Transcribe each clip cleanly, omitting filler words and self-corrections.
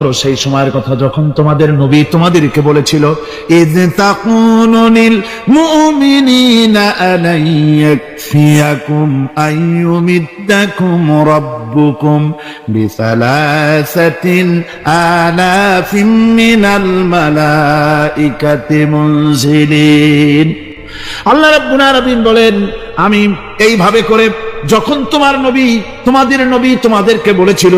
সেই সময়ের কথা যখন তোমাদের নবী তোমাদেরকে বলেছিল ইয তাকুনু লিল মুমিনিনা আলাই ইয়াকফিয়াকুম আইয়ুমিদ্দাকুম রাব্বুকুম বিসালাসাতিল আলাফিম মিনাল মালাইকাতি মুনজিলিন। আল্লাহ রাব্বুল আলামিন বলেন, আমি এইভাবে করে যখন তোমাদের নবী তোমাদেরকে বলেছিল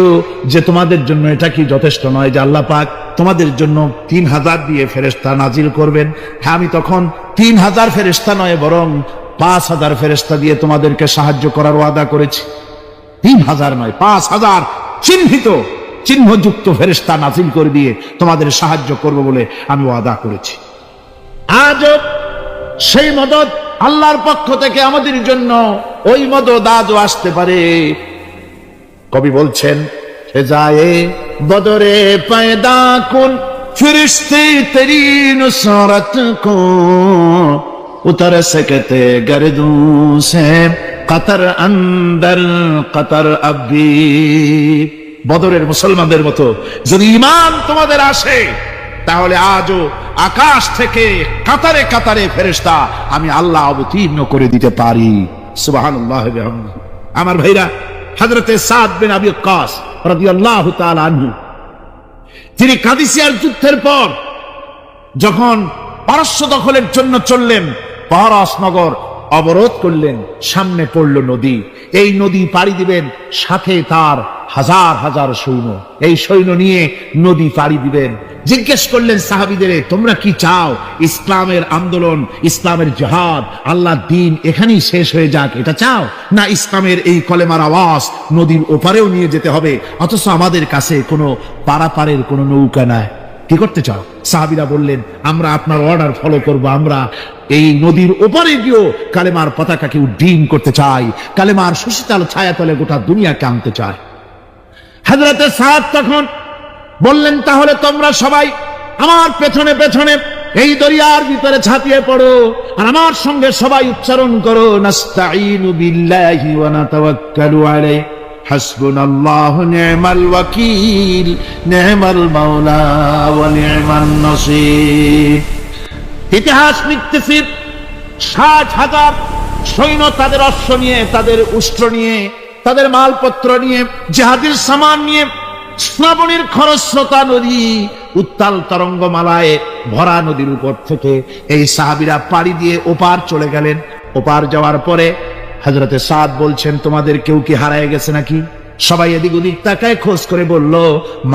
যে তোমাদের জন্য এটা কি যথেষ্ট নয় যে আল্লাহ পাক তোমাদের জন্য 3000 দিয়ে ফেরেশতা নাজিল করবেন। হ্যাঁ, আমি তখন 3000 ফেরেশতা নয় বরং 5000 ফেরেশতা দিয়ে তোমাদেরকে সাহায্য করার ওয়াদা করেছি। 3000 নয়, 5000 চিহ্নযুক্ত ফেরেশতা নাজিল করে দিয়ে তোমাদের সাহায্য করব বলে আমি ওয়াদা করেছি। আজও সেই মদদ আল্লাহর পক্ষ থেকে আমাদের জন্য ওই মদদ আজও আসতে পারে। কবি বলছেন, যায় বদরে পয়দা কুন ফিরিস্তে তেরি নুসরত কো উতর সকতে গর্দু সে কতর অন্দর কতর আবি। বদরের মুসলমানদের মতো যদি ঈমান তোমাদের আসে তাহলে আজও আকাশ থেকে কাতারে কাতারে ফেরেশতা আমি আল্লাহ অবতীর্ণ করে দিতে পারি। সুবহানাল্লাহ ওয়া বিহামদিহি। আমার ভাইরা, হযরতে সাদ বিন আবি ওয়াক্কাস রাদিয়াল্লাহু তাআলা আনহু, তিনি কাদিসিয়ার যুদ্ধের পর যখন পারস্য দখলের জন্য চললেন, পারস নগর অবরোধ করলেন, সামনে পড়ল নদী। এই নদী পাড়ি দিবেন, সাথে তার হাজার হাজার সৈন্য, এই সৈন্য নিয়ে নদী পাড়ি দিবেন। জিজ্ঞেস করলেন সাহাবীদের, তোমরা কি চাও? ইসলামের আন্দোলন, ইসলামের জিহাদ, আল্লাহর দ্বীন এখানেই শেষ হয়ে যাক, এটা চাও? না ইসলামের এই কলেমার আওয়াজ নদীর ওপারেও নিয়ে যেতে হবে, অথচ আমাদের কাছে কোনো পারাপারের কোনো নৌকা নাই, কি করতে চাও? সাহাবীরা বললেন, আমরা আপনার অর্ডার ফলো করব, আমরা এই নদীর ওপারে গিয়েও কালেমার পতাকাকে উড্ডীন করতে চাই, কালেমার সুশীতল ছায়াতলে গোটা দুনিয়াকে আনতে চাই। হযরতে সাদ তখন বললেন, তাহলে তোমরা সবাই আমার পেছনে পেছনে এই দরিয়ার ভিতরে ঝাঁপিয়ে পড়ো, আর আমার সঙ্গে সবাই উচ্চারণ করো, নাস্তাঈনু বিল্লাহি ওয়া নাতাওয়াক্কালু আলাইহি হাসবুনাল্লাহু নি'মাল ওয়াকিল নি'মাল মাওলা ওয়া নি'মান নাসীর। ইতিহাস লিখতেছি, 60,000 সৈন্য তাদের অশ্ব নিয়ে, তাদের উষ্ট্র নিয়ে, তাদের মালপত্র নিয়ে, জিহাদের সামান নিয়ে শ্রাবণীর খরস্রোতা নদী, উত্তাল তরঙ্গমালায় ভরা নদীর উপর থেকে এই সাহাবীরা পাড়ি দিয়ে ওপার চলে গেলেন। ওপার যাওয়ার পরে হযরতে সাদ বলছেন, তোমাদের কেউ কি হারায় গেছে নাকি? সবাই এদিক ওদিক তাকায়, খোঁজ করে বলল,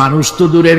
মানুষ তো দূরের